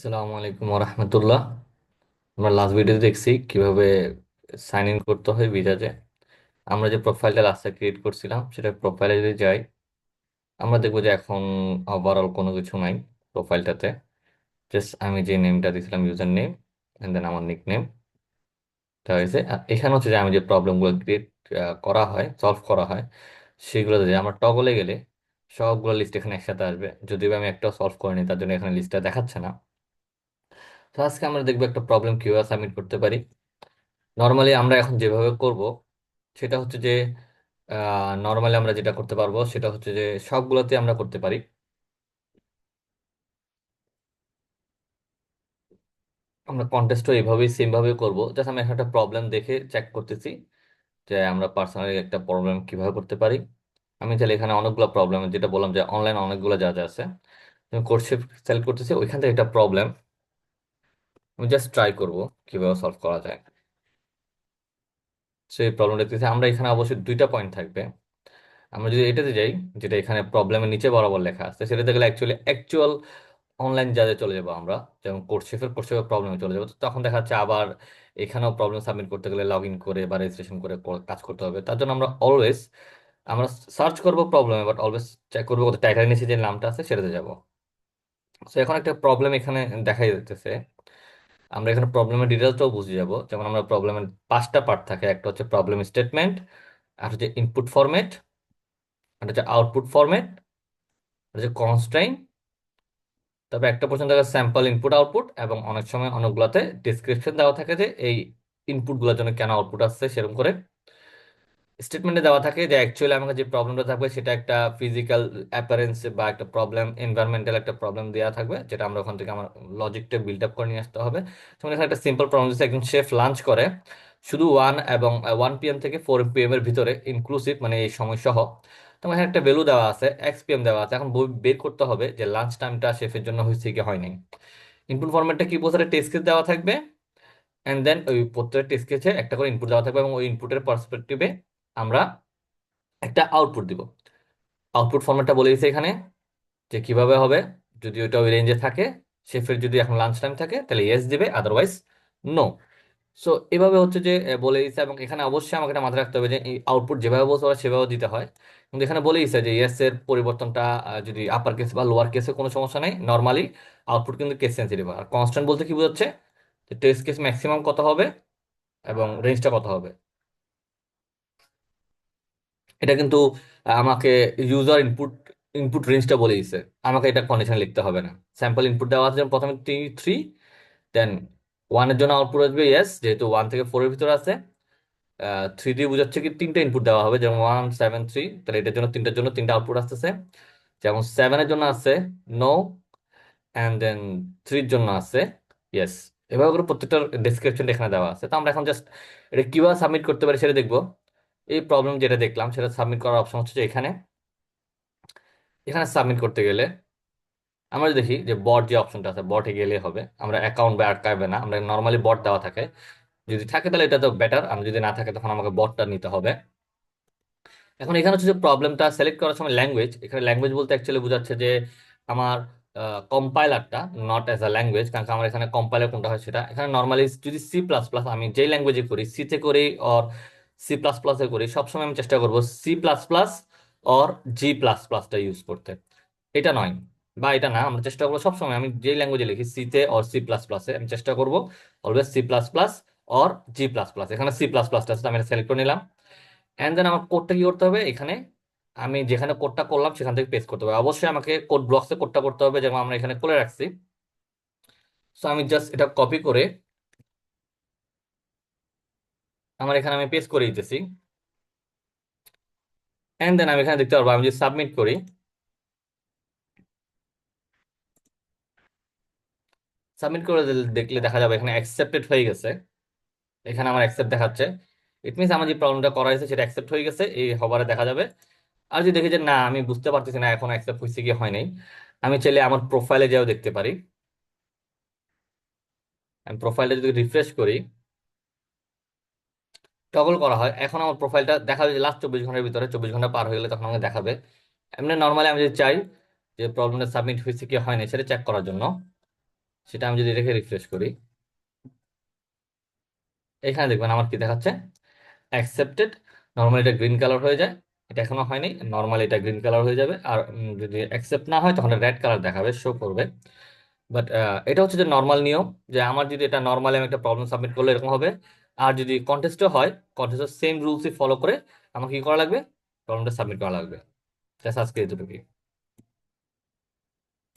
আসসালামু আলাইকুম রহমতুল্লাহ। আমরা লাস্ট ভিডিওতে দেখছি কিভাবে সাইন ইন করতে হয় বিজাজে। আমরা যে প্রোফাইলটা লাস্টে ক্রিয়েট করছিলাম সেটা প্রোফাইলে যদি যাই, আমরা দেখবো যে এখন ওভারঅল কোনো কিছু নাই প্রোফাইলটাতে। জাস্ট আমি যে নেমটা দিয়েছিলাম, ইউজার নেম এন্ড দেন আমার নিক নেম, এটা হয়েছে। আর এখানে হচ্ছে যে আমি যে প্রবলেমগুলো ক্রিয়েট করা হয়, সলভ করা হয়, সেগুলো যে আমরা টগলে গেলে সবগুলো লিস্ট এখানে একসাথে আসবে। যদিও আমি একটাও সলভ করিনি, তার জন্য এখানে লিস্টটা দেখাচ্ছে না। তো আজকে আমরা দেখবো একটা প্রবলেম কিভাবে সাবমিট করতে পারি। নর্মালি আমরা এখন যেভাবে করব সেটা হচ্ছে যে নর্মালি আমরা যেটা করতে পারবো সেটা হচ্ছে যে সবগুলোতে আমরা করতে পারি। আমরা কন্টেস্টও এইভাবেই সেম ভাবে করবো। জাস্ট আমি এখন একটা প্রবলেম দেখে চেক করতেছি যে আমরা পার্সোনালি একটা প্রবলেম কিভাবে করতে পারি। আমি তাহলে এখানে অনেকগুলো প্রবলেম, যেটা বললাম যে অনলাইন অনেকগুলো যা যা আছে, আমি কোর্স সিলেক্ট করতেছি, ওইখান থেকে একটা প্রবলেম আমি জাস্ট ট্রাই করব কিভাবে সলভ করা যায়। সেই প্রবলেম দেখতেছি, আমরা এখানে অবশ্যই দুইটা পয়েন্ট থাকবে। আমরা যদি এটাতে যাই, যেটা এখানে প্রবলেমের নিচে বরাবর লেখা আছে, সেটাতে গেলে অ্যাকচুয়াল অনলাইন যাতে চলে যাবো আমরা, যেমন কোর্সশেফের প্রবলেমে চলে যাবো। তো তখন দেখা যাচ্ছে আবার এখানেও প্রবলেম সাবমিট করতে গেলে লগ ইন করে বা রেজিস্ট্রেশন করে কাজ করতে হবে। তার জন্য আমরা সার্চ করবো প্রবলেমে, বাট অলওয়েজ চেক করবো টাইটেল নিচে যে নামটা আছে সেটাতে যাবো। তো এখন একটা প্রবলেম এখানে দেখাই যাচ্ছে। আমরা এখানে প্রবলেমের ডিটেলসটাও বুঝে যাব। যেমন আমরা প্রবলেমের পাঁচটা পার্ট থাকে, একটা হচ্ছে প্রবলেম স্টেটমেন্ট, আর হচ্ছে ইনপুট ফরম্যাট, আর হচ্ছে আউটপুট ফরম্যাট, আর হচ্ছে কনস্ট্রেইন, তবে একটা পোর্শন থাকে স্যাম্পল ইনপুট আউটপুট, এবং অনেক সময় অনেকগুলোতে ডিসক্রিপশন দেওয়া থাকে যে এই ইনপুটগুলোর জন্য কেন আউটপুট আসছে সেরকম করে। স্টেটমেন্টে দেওয়া থাকে যে অ্যাকচুয়ালি আমাকে যে প্রবলেমটা থাকবে সেটা একটা ফিজিক্যাল অ্যাপারেন্স বা একটা প্রবলেম, এনভায়রনমেন্টাল একটা প্রবলেম দেওয়া থাকবে, যেটা আমরা ওখান থেকে আমার লজিকটা বিল্ড আপ করে নিয়ে আসতে হবে। যেমন এখানে একটা সিম্পল প্রবলেম দিচ্ছে, একজন শেফ লাঞ্চ করে শুধু 1 PM থেকে 4 PM এর ভিতরে ইনক্লুসিভ, মানে এই সময় সহ। তো এখানে একটা ভ্যালু দেওয়া আছে, XPM দেওয়া আছে। এখন বের করতে হবে যে লাঞ্চ টাইমটা শেফের জন্য হয়েছে কি হয় নাই। ইনপুট ফরম্যাটটা কি বোঝায়, টেস্ট কেস দেওয়া থাকবে, এন্ড দেন ওই প্রত্যেকটা টেস্ট কেসে একটা করে ইনপুট দেওয়া থাকবে, এবং ওই ইনপুটের পার্সপেক্টিভে আমরা একটা আউটপুট দিব। আউটপুট ফরম্যাটটা বলে দিয়েছে এখানে যে কিভাবে হবে। যদি ওইটা ওই রেঞ্জে থাকে, শেফের যদি এখন লাঞ্চ টাইম থাকে তাহলে ইয়েস দিবে, আদারওয়াইজ নো। সো এভাবে হচ্ছে যে বলে দিচ্ছে, এবং এখানে অবশ্যই আমাকে এটা মাথায় রাখতে হবে যে এই আউটপুট যেভাবে বলতে হয় সেভাবে দিতে হয়। কিন্তু এখানে বলে দিচ্ছে যে ইয়েস এর পরিবর্তনটা যদি আপার কেসে বা লোয়ার কেসে কোনো সমস্যা নেই, নর্মালি আউটপুট কিন্তু কেস সেন্সিটিভ। আর কনস্ট্যান্ট বলতে কি বোঝাচ্ছে, যে টেস্ট কেস ম্যাক্সিমাম কত হবে এবং রেঞ্জটা কত হবে। এটা কিন্তু আমাকে ইউজার ইনপুট ইনপুট রেঞ্জটা বলে দিছে, আমাকে এটা কন্ডিশন লিখতে হবে না। স্যাম্পল ইনপুট দেওয়া আছে যেমন প্রথমে 3, দেন 1 এর জন্য আউটপুট আসবে ইয়েস, যেহেতু 1 থেকে 4 এর ভিতরে আছে। 3 দিয়ে বোঝাচ্ছে কি তিনটা ইনপুট দেওয়া হবে, যেমন 1, 7, 3, তাহলে এটার জন্য তিনটার জন্য তিনটা আউটপুট আসতেছে। যেমন 7-এর জন্য আছে নো, অ্যান্ড দেন 3-এর জন্য আছে ইয়েস। এভাবে করে প্রত্যেকটা ডেসক্রিপশন এখানে দেওয়া আছে। তো আমরা এখন জাস্ট এটা কিভাবে সাবমিট করতে পারি সেটা দেখবো। এই প্রবলেম যেটা দেখলাম সেটা সাবমিট করার অপশন হচ্ছে যে এখানে। এখানে সাবমিট করতে গেলে আমরা যদি দেখি যে বট যে অপশনটা আছে, বটে গেলে হবে। আমরা অ্যাকাউন্ট বা আর্কাইভে না, আমরা নর্মালি বট দেওয়া থাকে, যদি থাকে তাহলে এটা তো বেটার, আর যদি না থাকে তখন আমাকে বটটা নিতে হবে। এখন এখানে হচ্ছে যে প্রবলেমটা সিলেক্ট করার সময় ল্যাঙ্গুয়েজ, এখানে ল্যাঙ্গুয়েজ বলতে অ্যাকচুয়ালি বোঝাচ্ছে যে আমার কম্পাইলারটা নট অ্যাজ আ ল্যাঙ্গুয়েজ, কারণ কি আমার এখানে কম্পাইলার কোনটা হয় সেটা এখানে নর্মালি যদি C++, আমি যেই ল্যাঙ্গুয়েজে করি, সিতে করি অর C++-এ করি, সবসময় আমি চেষ্টা করবো C++ অর G++টা ইউজ করতে। এটা নয় বা এটা না, আমরা চেষ্টা করবো সবসময় আমি যেই ল্যাঙ্গুয়েজে লিখি সিতে অর C++-এ, আমি চেষ্টা করবো অলওয়েজ C++ অর G++। এখানে C++টা আছে, তো আমি সিলেক্ট করে নিলাম। এন্ড দেন আমার কোডটা কি করতে হবে, এখানে আমি যেখানে কোডটা করলাম সেখান থেকে পেস্ট করতে হবে। অবশ্যই আমাকে কোড ব্লকসে কোডটা করতে হবে, যেমন আমরা এখানে করে রাখছি। সো আমি জাস্ট এটা কপি করে আমার এখানে আমি পেস্ট করে দিতেছি। এন্ড দেন আমি এখানে দেখতে পারবো, আমি যদি সাবমিট করি, সাবমিট করে দেখলে দেখা যাবে এখানে অ্যাকসেপ্টেড হয়ে গেছে। এখানে আমার অ্যাকসেপ্ট দেখাচ্ছে। ইট মিনস আমার যে প্রবলেমটা করা হয়েছে সেটা অ্যাকসেপ্ট হয়ে গেছে, এই হবারে দেখা যাবে। আর যদি দেখি যে না, আমি বুঝতে পারতেছি না এখন অ্যাকসেপ্ট হয়েছে কি হয় নাই, আমি চাইলে আমার প্রোফাইলে যেও দেখতে পারি। আমি প্রোফাইলটা যদি রিফ্রেশ করি, টগল করা হয়, এখন আমার প্রোফাইলটা দেখাবে যে লাস্ট 24 ঘন্টার ভিতরে, 24 ঘন্টা পার হয়ে গেলে তখন আমাকে দেখাবে। এমনি নর্মালি আমি যদি চাই যে প্রবলেমটা সাবমিট হয়েছে কি হয় না সেটা চেক করার জন্য, সেটা আমি যদি রেখে রিফ্রেশ করি, এখানে দেখবেন আমার কি দেখাচ্ছে, অ্যাকসেপ্টেড। নর্মালি এটা গ্রিন কালার হয়ে যায়, এটা এখনো হয়নি, নর্মালি এটা গ্রিন কালার হয়ে যাবে। আর যদি অ্যাকসেপ্ট না হয় তখন রেড কালার দেখাবে, শো করবে। বাট এটা হচ্ছে যে নর্মাল নিয়ম, যে আমার যদি এটা নর্মালি আমি একটা প্রবলেম সাবমিট করলে এরকম হবে। আর যদি কন্টেস্টও হয়, কন্টেস্টের সেম রুলসই ফলো করে আমাকে কি করা লাগবে, প্রবলেমটা সাবমিট করা লাগবে। জাস্ট আজকে এতটুকুই।